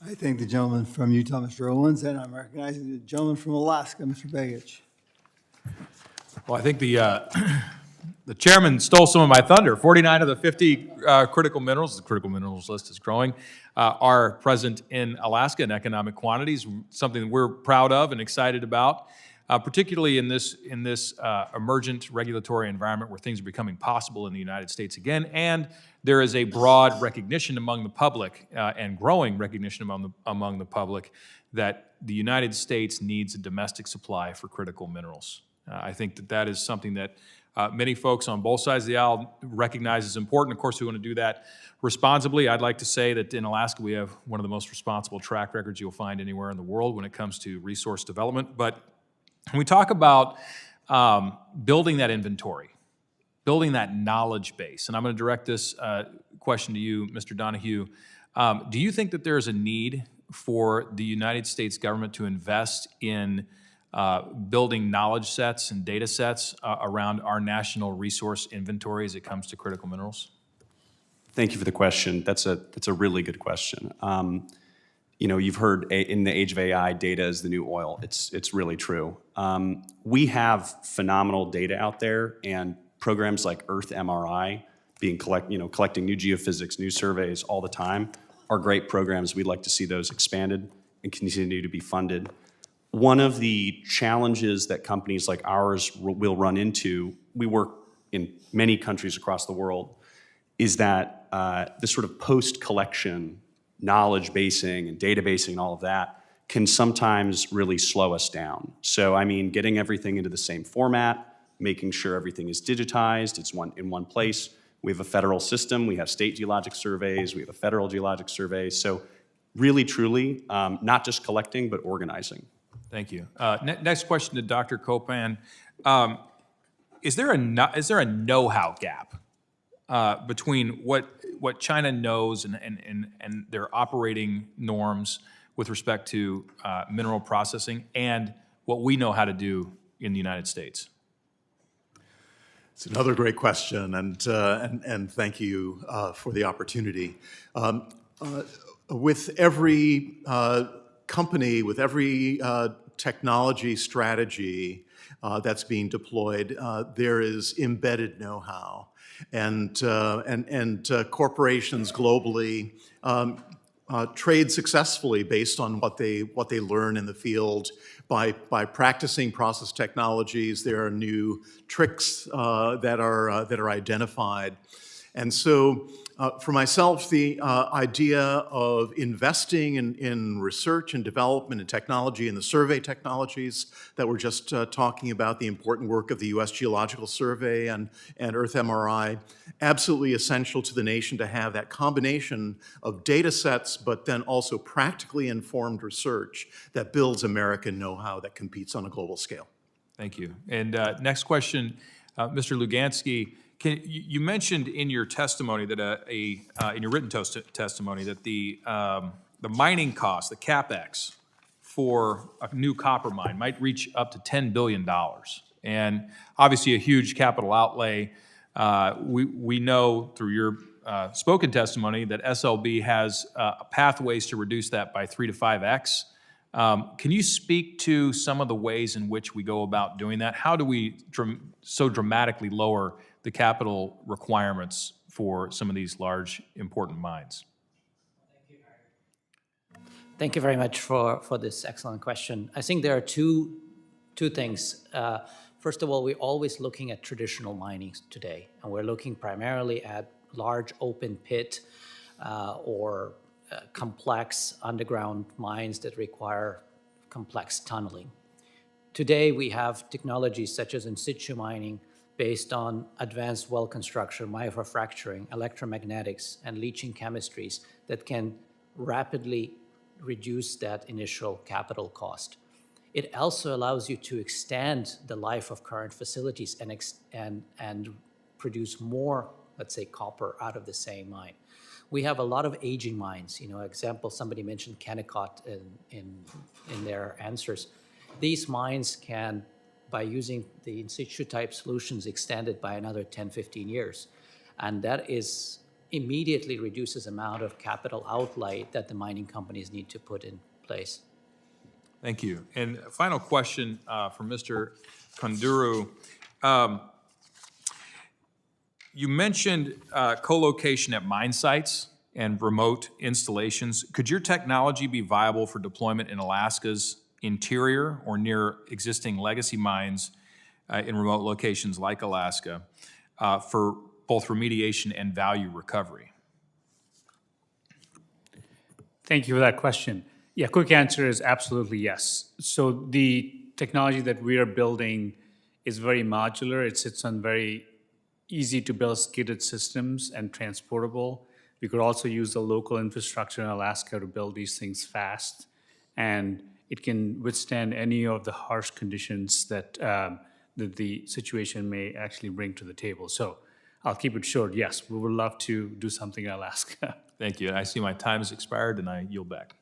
I thank the gentleman from Utah, Mr. Owens, and I'm recognizing the gentleman from Alaska, Mr. Begich. Well, I think the chairman stole some of my thunder. 49 of the 50 critical minerals, the critical minerals list is growing, are present in Alaska in economic quantities, something that we're proud of and excited about, particularly in this emergent regulatory environment where things are becoming possible in the United States again, and there is a broad recognition among the public and growing recognition among the public that the United States needs a domestic supply for critical minerals. I think that is something that many folks on both sides of the aisle recognize as important. Of course, we want to do that responsibly. I'd like to say that in Alaska, we have one of the most responsible track records you'll find anywhere in the world when it comes to resource development. But when we talk about building that inventory, building that knowledge base, and I'm going to direct this question to you, Mr. Donahue. Do you think that there is a need for the United States government to invest in building knowledge sets and data sets around our national resource inventory as it comes to critical minerals? Thank you for the question. That's a really good question. You've heard in the age of AI, data is the new oil. It's really true. We have phenomenal data out there, and programs like Earth MRI, collecting new geophysics, new surveys all the time, are great programs. We'd like to see those expanded and continue to be funded. One of the challenges that companies like ours will run into, we work in many countries across the world, is that this sort of post-collection knowledge basing and databasing and all of that can sometimes really slow us down. So, getting everything into the same format, making sure everything is digitized, it's in one place. We have a federal system, we have state geologic surveys, we have a federal geologic survey. So really, truly, not just collecting, but organizing. Thank you. Next question to Dr. Copan. Is there a know-how gap between what China knows and their operating norms with respect to mineral processing and what we know how to do in the United States? It's another great question, and thank you for the opportunity. With every company, with every technology strategy that's being deployed, there is embedded know-how, and corporations globally trade successfully based on what they learn in the field by practicing process technologies. There are new tricks that are identified, and so. For myself, the idea of investing in research and development and technology and the survey technologies that we're just talking about, the important work of the U.S. Geological Survey and Earth MRI, absolutely essential to the nation to have that combination of data sets, but then also practically informed research that builds American know-how that competes on a global scale. Thank you. And next question, Mr. Lugansky. You mentioned in your testimony that in your written testimony that the mining cost, the capex for a new copper mine might reach up to $10 billion, and obviously a huge capital outlay. We know through your spoken testimony that SLB has pathways to reduce that by 3 to 5x. Can you speak to some of the ways in which we go about doing that? How do we so dramatically lower the capital requirements for some of these large, important mines? Thank you very much for this excellent question. I think there are two things. First of all, we're always looking at traditional mining today, and we're looking primarily at large open pit or complex underground mines that require complex tunneling. Today, we have technologies such as in situ mining based on advanced well construction, microfracturing, electromagnetics, and leaching chemistries that can rapidly reduce that initial capital cost. It also allows you to extend the life of current facilities and produce more, let's say, copper out of the same mine. We have a lot of aging mines. Example, somebody mentioned Kennecott in their answers. These mines can, by using the in situ type solutions, extended by another 10, 15 years. And that is immediately reduces amount of capital outlay that the mining companies need to put in place. Thank you. And a final question from Mr. Kunduru. You mentioned co-location at mine sites and remote installations. Could your technology be viable for deployment in Alaska's interior or near existing legacy mines in remote locations like Alaska for both remediation and value recovery? Thank you for that question. Yeah, quick answer is absolutely yes. So the technology that we are building is very modular. It sits on very easy to build skidded systems and transportable. We could also use the local infrastructure in Alaska to build these things fast. And it can withstand any of the harsh conditions that, that the situation may actually bring to the table. So I'll keep it short. Yes, we would love to do something in Alaska. Thank you. I see my time has expired, and I yield back.